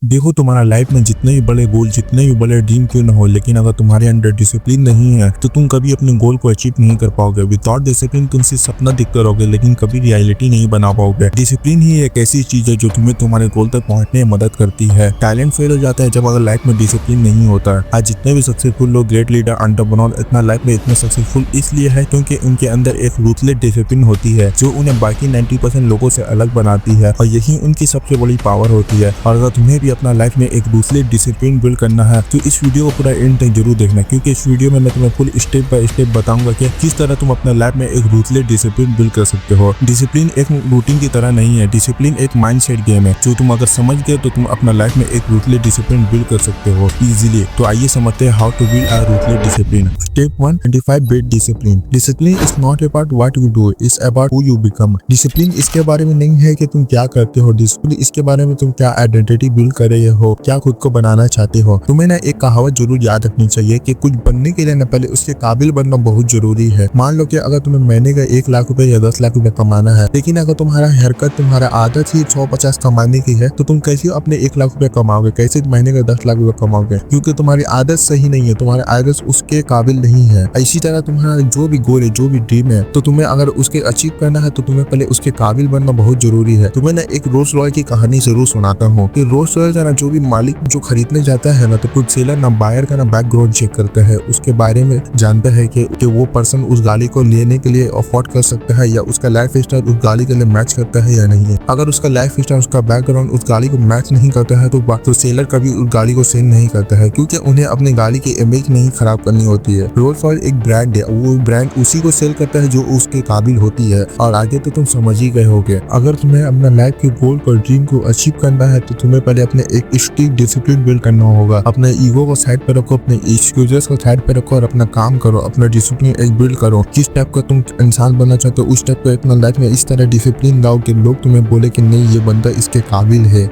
देखो, तुम्हारा लाइफ में जितने भी बड़े गोल, जितने भी बड़े ड्रीम क्यों ना हो, लेकिन अगर तुम्हारे अंदर डिसिप्लिन नहीं है तो तुम कभी अपने गोल को अचीव नहीं कर पाओगे। विदाउट डिसिप्लिन तुम सिर्फ सपना देखते रहोगे लेकिन कभी रियलिटी नहीं बना पाओगे। डिसिप्लिन ही एक ऐसी चीज है जो तुम्हें तुम्हारे गोल तक पहुंचने में मदद करती है। टैलेंट फेल हो जाता है जब अगर लाइफ में डिसिप्लिन नहीं होता है। आज जितने भी सक्सेसफुल लोग, ग्रेट लीडर, एंटरप्रेन्योर इतना लाइफ में इतने सक्सेसफुल इसलिए है क्योंकि उनके अंदर एक रूथलेस डिसिप्लिन होती है जो उन्हें बाकी 90% लोगों से अलग बनाती है और यही उनकी सबसे बड़ी पावर होती है। और अगर तुम्हें भी अपना लाइफ में एक दूसरे डिसिप्लिन बिल्ड करना है तो इस वीडियो को पूरा एंड तक जरूर देखना, क्योंकि इस वीडियो में मैं तुम्हें फुल स्टेप बाय स्टेप बताऊंगा कि किस तरह तुम अपने लाइफ में एक रूथलेस डिसिप्लिन बिल्ड कर सकते हो। डिसिप्लिन एक रूटीन की तरह नहीं है, डिसिप्लिन एक माइंडसेट गेम है जो तुम अगर समझ गए तो तुम अपना लाइफ में एक रूथलेस डिसिप्लिन बिल्ड कर सकते हो इजीली। तो आइए समझते हैं how to build a ruthless discipline. Step 1, identify build discipline. Discipline is not about what you do, it's about who you become. Discipline इसके बारे में नहीं है कि तुम क्या करते हो, डिसिप्लिन इसके बारे में तुम क्या आइडेंटिटी बिल्ड कर रहे हो, क्या खुद को बनाना चाहते हो। तुम्हें ना एक कहावत जरूर याद रखनी चाहिए कि कुछ बनने के लिए ना पहले उसके काबिल बनना बहुत जरूरी है। मान लो कि अगर तुम्हें महीने का 1 लाख रुपए या 10 लाख रुपए कमाना है, लेकिन अगर तुम्हारा हरकत, तुम्हारा आदत ही 150 कमाने की है तो तुम कैसे अपने 1 लाख रुपए कमाओगे, कैसे महीने का 10 लाख रुपए कमाओगे, क्योंकि तुम्हारी आदत सही नहीं है, तुम्हारी आदत उसके काबिल नहीं है। इसी तरह तुम्हारा जो भी गोल है, जो भी ड्रीम है, तो तुम्हें अगर उसके अचीव करना है तो तुम्हें पहले उसके काबिल बनना बहुत जरूरी है। तुम्हें ना एक रोल्स रॉयस की कहानी जरूर सुनाता हूँ कि रोल्स रॉयस का ना जो भी मालिक जो खरीदने जाता है ना तो कुछ सेलर ना बायर का ना बैकग्राउंड चेक करता है, उसके बारे में जानता है कि वो पर्सन उस गाड़ी को लेने के लिए अफोर्ड कर सकता है या उसका लाइफ स्टाइल उस गाड़ी के लिए मैच करता है या नहीं है। अगर उसका लाइफ स्टाइल, उसका बैकग्राउंड उस गाड़ी को मैच नहीं करता है तो सेलर कभी उस गाड़ी को सेल नहीं करता है, क्योंकि उन्हें अपनी गाड़ी की इमेज नहीं खराब करनी होती है। रोल्स रॉयस एक ब्रांड है, वो ब्रांड उसी को सेल करता है जो उसके काबिल होती है। और आगे तो तुम समझ ही गए होगे। अगर तुम्हें अपना लाइफ के गोल और ड्रीम को अचीव करना है तो तुम्हें पहले अपने एक स्ट्रिक्ट डिसिप्लिन बिल्ड करना होगा। अपने ईगो को साइड पे रखो, अपने एक्सक्यूजेस को साइड पे रखो और अपना काम करो, अपना डिसिप्लिन एक बिल्ड करो। किस टाइप का तुम इंसान बनना चाहते हो उस टाइप का अपना लाइफ में इस तरह डिसिप्लिन लाओ कि लोग तुम्हें बोले कि नहीं, ये बंदा इसके काबिल है।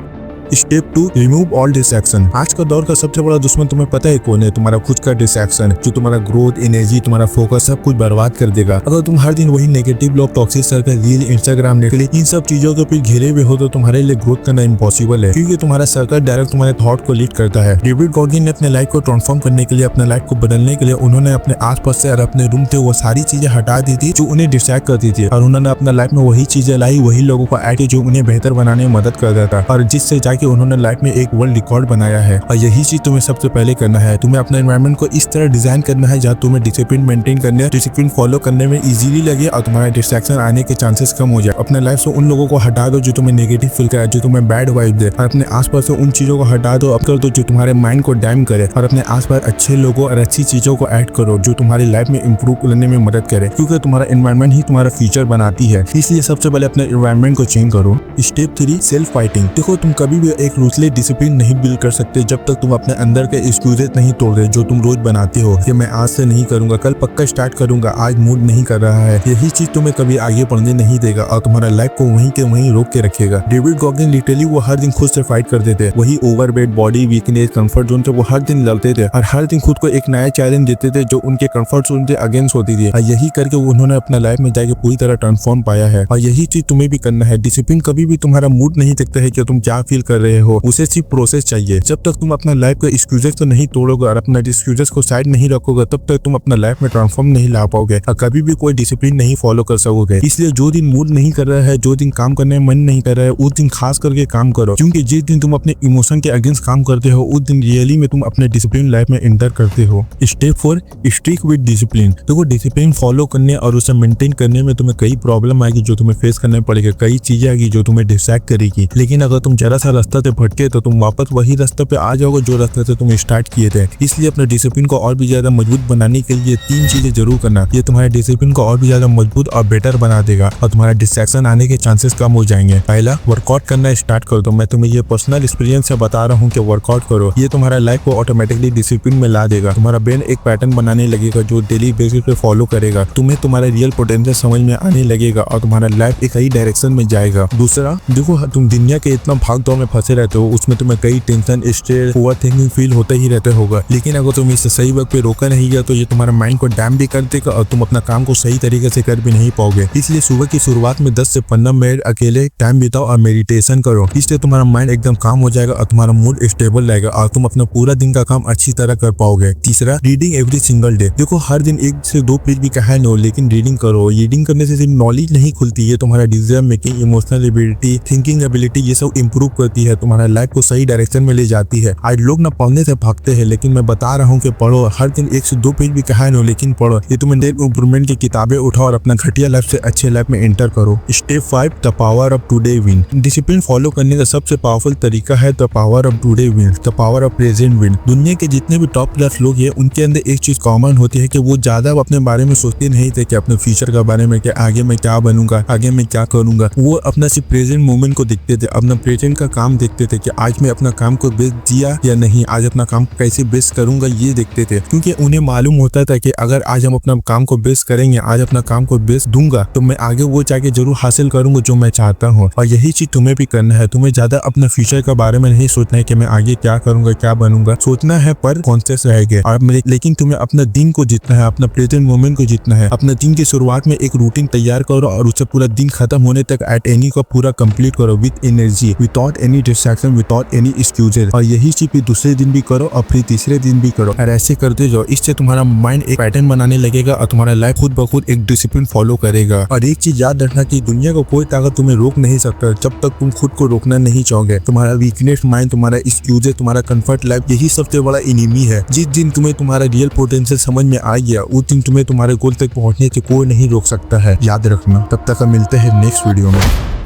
Step 2, remove all distraction. आज का दौर का सबसे बड़ा दुश्मन तुम्हें पता है कौन है? तुम्हारा खुद का डिस्ट्रैक्शन, जो तुम्हारा ग्रोथ, एनर्जी, तुम्हारा फोकस सब कुछ बर्बाद कर देगा। अगर तुम हर दिन वही नेगेटिव लोग, toxic circle, reel, Instagram, Netflix, इन सब चीजों के पीछे घिरे हुए हो तो तुम्हारे लिए ग्रोथ करना इम्पॉसिबल है, क्योंकि तुम्हारा सर्कल डायरेक्ट तुम्हारे थॉट को लीड करता है। डेविड गॉगिन ने अपने लाइफ को ट्रांसफॉर्म करने के लिए, अपने लाइफ को बदलने के लिए उन्होंने अपने आसपास से और अपने रूम से वो सारी चीजें हटा दी थी जो उन्हें डिस्ट्रैक्ट करती थी, और उन्होंने अपने लाइफ में वही चीजें लाई, वही लोगों को ऐड जो उन्हें बेहतर बनाने में मदद करता था, और जिससे जाके उन्होंने लाइफ में एक वर्ल्ड रिकॉर्ड बनाया है। और यही चीज तुम्हें सबसे पहले करना है। तुम्हें अपने एनवायरनमेंट को इस तरह डिजाइन करना है जहाँ तुम्हें डिसिप्लिन मेंटेन करने, डिसिप्लिन फॉलो करने में इजीली लगे और तुम्हारा डिस्ट्रैक्शन आने के चांसेस कम हो जाए। अपने लाइफ से उन लोगों को हटा दो जो तुम्हें नेगेटिव फील कराए, जो तुम्हें बैड वाइब दे, और अपने आसपास से उन चीजों को हटा दो, अब कर दो जो तुम्हारे माइंड को डैम करे, और अपने आसपास अच्छे लोगों और अच्छी चीजों को ऐड करो जो तुम्हारी लाइफ में इंप्रूव करने में मदद करे, क्योंकि तुम्हारा एनवायरनमेंट ही तुम्हारा फ्यूचर बनाती है। इसलिए सबसे पहले अपने एनवायरनमेंट को चेंज करो। Step 3, self fighting. देखो, तुम कभी भी एक रूथलेस डिसिप्लिन नहीं बिल्ड कर सकते जब तक तुम अपने अंदर के एक्सक्यूजेस नहीं तोड़ रहे जो तुम रोज बनाते हो कि मैं आज से नहीं करूंगा, कल पक्का स्टार्ट करूंगा, आज मूड नहीं कर रहा है। यही चीज तुम्हें कभी आगे बढ़ने नहीं देगा और तुम्हारा लाइफ को वहीं के वहीं रोक के रखेगा। डेविड गॉगिन लिटरली वो हर दिन खुद से फाइट करते थे, वही overweight, body weakness, comfort zone से वो हर दिन लड़ते थे और हर दिन खुद को एक नया चैलेंज देते थे जो उनके कंफर्ट जोन के अगेंस्ट होती थी, और यही करके उन्होंने अपना लाइफ में जाके पूरी तरह ट्रांसफॉर्म पाया है। और यही चीज तुम्हें भी करना है। डिसिप्लिन कभी भी तुम्हारा मूड नहीं देखता है कि तुम क्या फील कर रहे हो, उसे सिर्फ प्रोसेस चाहिए। जब तक तुम अपना लाइफ के एक्सक्यूजेस को नहीं तोड़ोगे और अपना एक्सक्यूजेस को साइड नहीं रखोगे तब तक तुम अपना लाइफ में ट्रांसफॉर्म नहीं ला पाओगे और कभी भी कोई डिसिप्लिन नहीं फॉलो कर सकोगे। इसलिए जो दिन मूड नहीं कर रहा है, जो दिन काम करने में मन नहीं कर रहा है, उस दिन खास करके काम करो, क्योंकि जिस दिन तुम अपने इमोशन के अगेंस्ट काम करते हो उस दिन रियली में तुम अपने डिसिप्लिन लाइफ में एंटर करते हो। Step 4, stick with discipline. देखो, डिसिप्लिन फॉलो करने और उसे मेंटेन करने में तुम्हें कई प्रॉब्लम आएगी जो तुम्हें फेस करने पड़ेगा, कई चीजें आएगी जो तुम्हें डिस्ट्रैक्ट करेगी, लेकिन अगर तुम जरा सा रास्ता से भटके तो तुम वापस वही रास्ते पे आ जाओगे जो रास्ते से तुम स्टार्ट किए थे। इसलिए अपने डिसिप्लिन को और भी ज्यादा मजबूत बनाने के लिए 3 चीजें जरूर करना। ये तुम्हारे डिसिप्लिन को और भी ज्यादा मजबूत और बेटर बना देगा और तुम्हारा डिस्ट्रैक्शन आने के चांसेस कम हो जाएंगे। पहला, वर्कआउट करना स्टार्ट कर दो। मैं तुम्हें ये पर्सनल एक्सपीरियंस से बता रहा हूँ कि वर्कआउट करो, ये तुम्हारा लाइफ को ऑटोमेटिकली डिसिप्लिन में ला देगा। तुम्हारा ब्रेन एक पैटर्न बनाने लगेगा जो डेली बेसिस पे फॉलो करेगा, तुम्हें तुम्हारा रियल पोटेंशियल समझ में आने लगेगा और तुम्हारा लाइफ एक सही डायरेक्शन में जाएगा। दूसरा, देखो, तुम दुनिया के इतना भाग दौड़ में फंसे रहते हो उसमें तुम्हें कई tension, stress, over thinking feel होता ही रहता होगा। लेकिन अगर तुम इसे सही वक्त पे रोका नहीं गया तो ये तुम्हारा माइंड को डैम भी कर देगा और तुम अपना काम को सही तरीके से कर भी नहीं पाओगे। इसलिए सुबह की शुरुआत में 10 से 15 मिनट अकेले टाइम बिताओ और मेडिटेशन करो। इससे तुम्हारा माइंड एकदम काम हो जाएगा और तुम्हारा मूड स्टेबल रहेगा और तुम अपना पूरा दिन का काम अच्छी तरह कर पाओगे। तीसरा, रीडिंग एवरी सिंगल डे। देखो हर दिन 1 से 2 पेज भी कहा नो, लेकिन रीडिंग करो। रीडिंग करने से सिर्फ नॉलेज नहीं खुलती है, तुम्हारा decision making, emotional ability, thinking ability ये सब इंप्रूव करती है, तुम्हारा लाइफ को सही डायरेक्शन में ले जाती है। आज लोग ना पढ़ने से भागते हैं, लेकिन मैं बता रहा हूँ कि पढ़ो। हर दिन 1 से 2 पेज भी कहा नो, लेकिन पढ़ो। ये तुम्हें सेल्फ इंप्रूवमेंट की किताबें उठाओ और अपना घटिया लाइफ से अच्छे लाइफ में एंटर करो। Step 5, the power of today win. Discipline follow करने का सबसे पावरफुल तरीका है the power of today win, the power of present win. दुनिया के जितने भी टॉप क्लास लोग हैं उनके अंदर एक चीज कॉमन होती है कि वो ज्यादा अपने बारे में सोचते नहीं थे कि अपने फ्यूचर के बारे में, कि आगे मैं क्या बनूंगा, आगे मैं क्या करूंगा। वो अपना सिर्फ प्रेजेंट मोमेंट को देखते थे, अपना प्रेजेंट का काम देखते थे कि आज मैं अपना काम को बेस्ट दिया या नहीं, आज अपना काम कैसे बेस्ट करूंगा ये देखते थे। क्योंकि उन्हें मालूम होता था कि अगर आज हम अपना काम को बेस्ट करेंगे, आज अपना काम को बेस्ट दूंगा तो मैं आगे वो जाके जरूर हासिल करूंगा जो मैं चाहता हूँ। और यही चीज तुम्हें भी करना है। तुम्हें ज्यादा अपना फ्यूचर के बारे में नहीं सोचना है कि मैं आगे क्या करूंगा, क्या बनूंगा। सोचना है पर कॉन्शियस रहेगा। और लेकिन तुम्हें अपना दिन को जीतना है, अपना प्रेजेंट मोमेंट को जीतना है। अपना दिन की शुरुआत में एक रूटीन तैयार करो और उसे पूरा दिन खत्म होने तक एट एनी को पूरा कंप्लीट करो with energy, without any distraction, without any excuses. और यही चीज फिर दूसरे दिन भी करो और फिर तीसरे दिन भी करो और ऐसे करते जाओ। इससे तुम्हारा माइंड एक पैटर्न बनाने लगेगा और तुम्हारा लाइफ खुद ब खुद एक डिसिप्लिन फॉलो करेगा। और एक चीज याद रखना कि दुनिया को कोई ताकत तुम्हें रोक नहीं सकता जब तक तुम खुद को रोकना नहीं चाहोगे। तुम्हारा वीकनेस माइंड, तुम्हारा एक्सक्यूजेस, तुम्हारा कंफर्ट लाइफ यही सबसे बड़ा एनिमी है। जिस दिन तुम्हें तुम्हारा रियल पोटेंशियल समझ में आ गया उस दिन तुम्हें तुम्हारे गोल तक पहुंचने से कोई नहीं रोक सकता है। याद रखना। तब तक मिलते हैं नेक्स्ट वीडियो में।